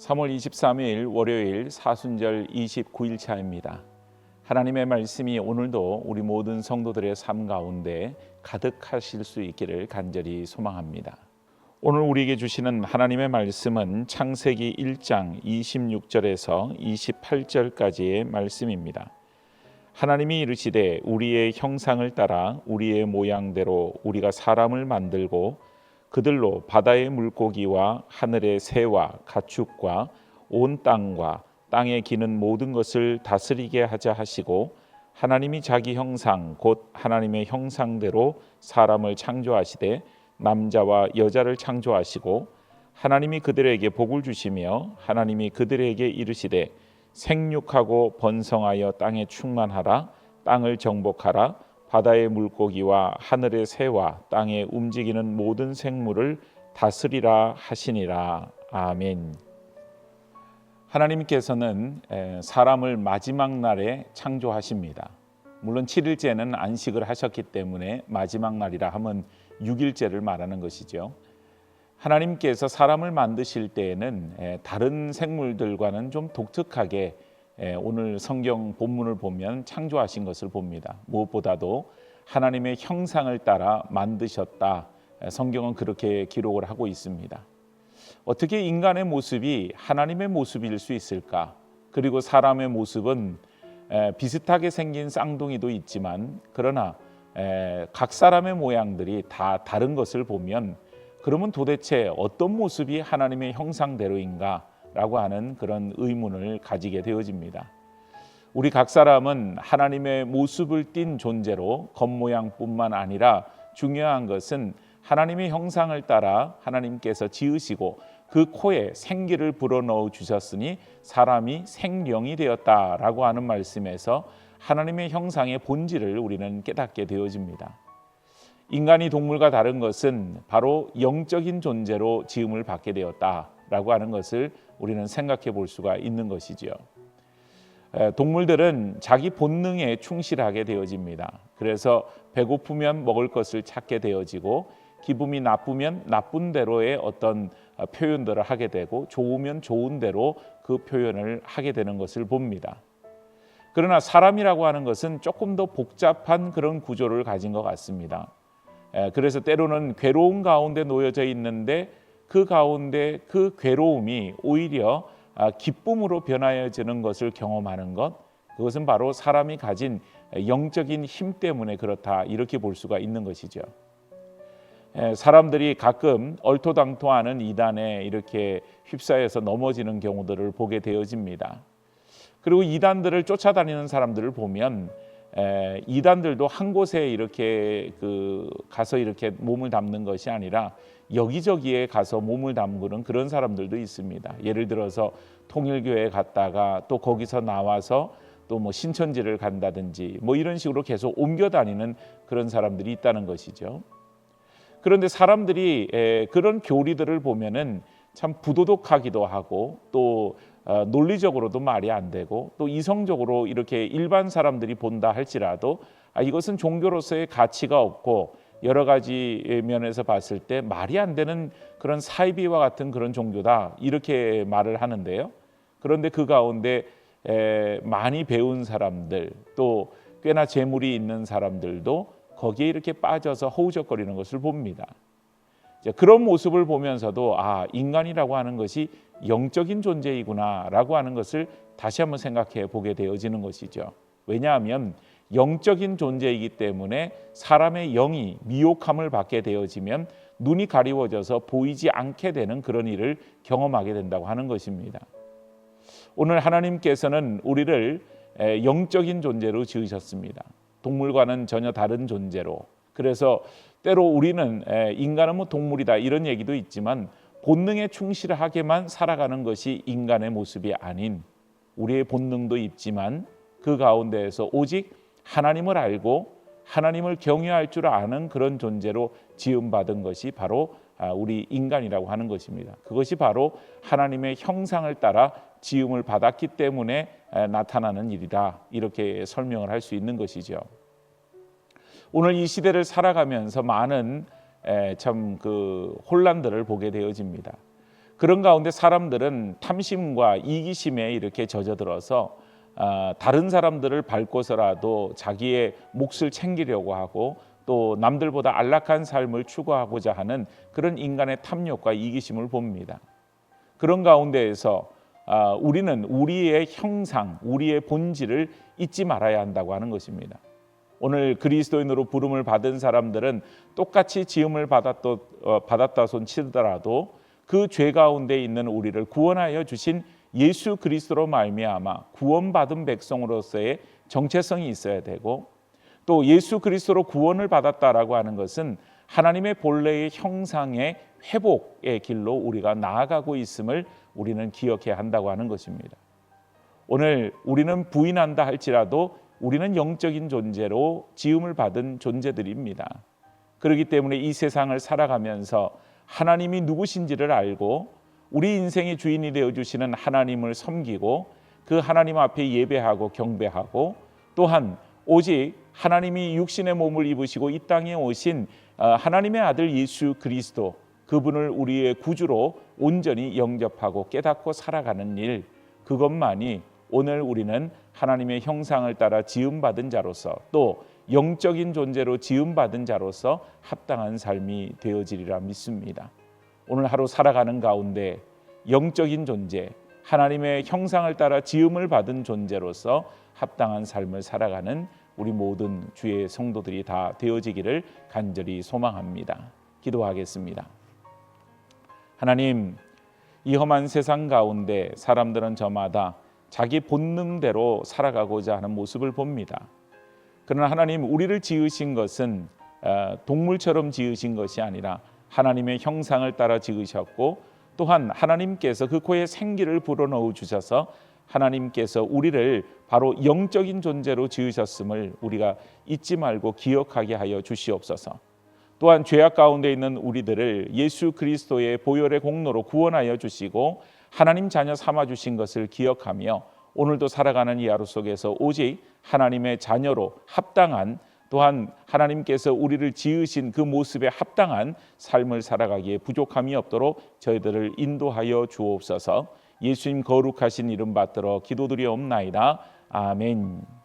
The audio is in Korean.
3월 23일 월요일 사순절 29일 차입니다. 하나님의 말씀이 오늘도 우리 모든 성도들의 삶 가운데 가득하실 수 있기를 간절히 소망합니다. 오늘 우리에게 주시는 하나님의 말씀은 창세기 1장 26절에서 28절까지의 말씀입니다. 하나님이 이르시되 우리의 형상을 따라 우리의 모양대로 우리가 사람을 만들고 그들로 바다의 물고기와 하늘의 새와 가축과 온 땅과 땅에 기는 모든 것을 다스리게 하자 하시고 하나님이 자기 형상 곧 하나님의 형상대로 사람을 창조하시되 남자와 여자를 창조하시고 하나님이 그들에게 복을 주시며 하나님이 그들에게 이르시되 생육하고 번성하여 땅에 충만하라 땅을 정복하라 바다의 물고기와 하늘의 새와 땅에 움직이는 모든 생물을 다스리라 하시니라. 아멘. 하나님께서는 사람을 마지막 날에 창조하십니다. 물론 7일째는 안식을 하셨기 때문에 마지막 날이라 하면 6일째를 말하는 것이죠. 하나님께서 사람을 만드실 때에는 다른 생물들과는 좀 독특하게 오늘 성경 본문을 보면 창조하신 것을 봅니다. 무엇보다도 하나님의 형상을 따라 만드셨다. 성경은 그렇게 기록을 하고 있습니다. 어떻게 인간의 모습이 하나님의 모습일 수 있을까? 그리고 사람의 모습은 비슷하게 생긴 쌍둥이도 있지만 그러나 각 사람의 모양들이 다 다른 것을 보면 그러면 도대체 어떤 모습이 하나님의 형상대로인가? 라고 하는 그런 의문을 가지게 되어집니다. 우리 각 사람은 하나님의 모습을 띤 존재로 겉모양뿐만 아니라 중요한 것은 하나님의 형상을 따라 하나님께서 지으시고 그 코에 생기를 불어넣어 주셨으니 사람이 생령이 되었다라고 하는 말씀에서 하나님의 형상의 본질을 우리는 깨닫게 되어집니다. 인간이 동물과 다른 것은 바로 영적인 존재로 지음을 받게 되었다라고 하는 것을 우리는 생각해 볼 수가 있는 것이죠. 동물들은 자기 본능에 충실하게 되어집니다. 그래서 배고프면 먹을 것을 찾게 되어지고 기분이 나쁘면 나쁜 대로의 어떤 표현들을 하게 되고 좋으면 좋은 대로 그 표현을 하게 되는 것을 봅니다. 그러나 사람이라고 하는 것은 조금 더 복잡한 그런 구조를 가진 것 같습니다. 그래서 때로는 괴로운 가운데 놓여져 있는데 그 가운데 그 괴로움이 오히려 기쁨으로 변화해지는 것을 경험하는 것, 그것은 바로 사람이 가진 영적인 힘 때문에 그렇다 이렇게 볼 수가 있는 것이죠. 사람들이 가끔 얼토당토하는 이단에 이렇게 휩싸여서 넘어지는 경우들을 보게 되어집니다. 그리고 이단들을 쫓아다니는 사람들을 보면 이단들도 한 곳에 이렇게 가서 이렇게 몸을 담는 것이 아니라 여기저기에 가서 몸을 담그는 그런 사람들도 있습니다. 예를 들어서 통일교회에 갔다가 또 거기서 나와서 또 뭐 신천지를 간다든지 뭐 이런 식으로 계속 옮겨 다니는 그런 사람들이 있다는 것이죠. 그런데 사람들이 그런 교리들을 보면은 참 부도덕하기도 하고 또 논리적으로도 말이 안 되고 또 이성적으로 이렇게 일반 사람들이 본다 할지라도 이것은 종교로서의 가치가 없고 여러 가지 면에서 봤을 때 말이 안 되는 그런 사이비와 같은 그런 종교다 이렇게 말을 하는데요. 그런데 그 가운데 많이 배운 사람들 또 꽤나 재물이 있는 사람들도 거기에 이렇게 빠져서 허우적거리는 것을 봅니다. 그런 모습을 보면서도 인간이라고 하는 것이 영적인 존재이구나라고 하는 것을 다시 한번 생각해 보게 되어지는 것이죠. 왜냐하면 영적인 존재이기 때문에 사람의 영이 미혹함을 받게 되어지면 눈이 가리워져서 보이지 않게 되는 그런 일을 경험하게 된다고 하는 것입니다. 오늘 하나님께서는 우리를 영적인 존재로 지으셨습니다. 동물과는 전혀 다른 존재로. 그래서 때로 우리는 인간은 뭐 동물이다 이런 얘기도 있지만 본능에 충실하게만 살아가는 것이 인간의 모습이 아닌 우리의 본능도 있지만 그 가운데에서 오직 하나님을 알고 하나님을 경외할 줄 아는 그런 존재로 지음받은 것이 바로 우리 인간이라고 하는 것입니다. 그것이 바로 하나님의 형상을 따라 지음을 받았기 때문에 나타나는 일이다 이렇게 설명을 할 수 있는 것이죠. 오늘 이 시대를 살아가면서 많은 참 혼란들을 보게 되어집니다. 그런 가운데 사람들은 탐심과 이기심에 이렇게 젖어들어서 다른 사람들을 밟고서라도 자기의 몫을 챙기려고 하고 또 남들보다 안락한 삶을 추구하고자 하는 그런 인간의 탐욕과 이기심을 봅니다. 그런 가운데에서 우리는 우리의 형상, 우리의 본질을 잊지 말아야 한다고 하는 것입니다. 오늘 그리스도인으로 부름을 받은 사람들은 똑같이 지음을 받았다 손 치더라도 그 죄 가운데 있는 우리를 구원하여 주신 예수 그리스도로 말미암아 구원받은 백성으로서의 정체성이 있어야 되고, 또 예수 그리스도로 구원을 받았다라고 하는 것은 하나님의 본래의 형상의 회복의 길로 우리가 나아가고 있음을 우리는 기억해야 한다고 하는 것입니다. 오늘 우리는 부인한다 할지라도 우리는 영적인 존재로 지음을 받은 존재들입니다. 그렇기 때문에 이 세상을 살아가면서 하나님이 누구신지를 알고 우리 인생의 주인이 되어주시는 하나님을 섬기고 그 하나님 앞에 예배하고 경배하고, 또한 오직 하나님이 육신의 몸을 입으시고 이 땅에 오신 하나님의 아들 예수 그리스도, 그분을 우리의 구주로 온전히 영접하고 깨닫고 살아가는 일, 그것만이 오늘 우리는 하나님의 형상을 따라 지음받은 자로서 또 영적인 존재로 지음받은 자로서 합당한 삶이 되어지리라 믿습니다. 오늘 하루 살아가는 가운데 영적인 존재, 하나님의 형상을 따라 지음을 받은 존재로서 합당한 삶을 살아가는 우리 모든 주의 성도들이 다 되어지기를 간절히 소망합니다. 기도하겠습니다. 하나님, 이 험한 세상 가운데 사람들은 저마다 자기 본능대로 살아가고자 하는 모습을 봅니다. 그러나 하나님, 우리를 지으신 것은 동물처럼 지으신 것이 아니라 하나님의 형상을 따라 지으셨고, 또한 하나님께서 그 코에 생기를 불어넣어 주셔서 하나님께서 우리를 바로 영적인 존재로 지으셨음을 우리가 잊지 말고 기억하게 하여 주시옵소서. 또한 죄악 가운데 있는 우리들을 예수 그리스도의 보혈의 공로로 구원하여 주시고 하나님 자녀 삼아 주신 것을 기억하며 오늘도 살아가는 이 하루 속에서 오직 하나님의 자녀로 합당한, 또한 하나님께서 우리를 지으신 그 모습에 합당한 삶을 살아가기에 부족함이 없도록 저희들을 인도하여 주옵소서. 예수님 거룩하신 이름 받들어 기도드리옵나이다. 아멘.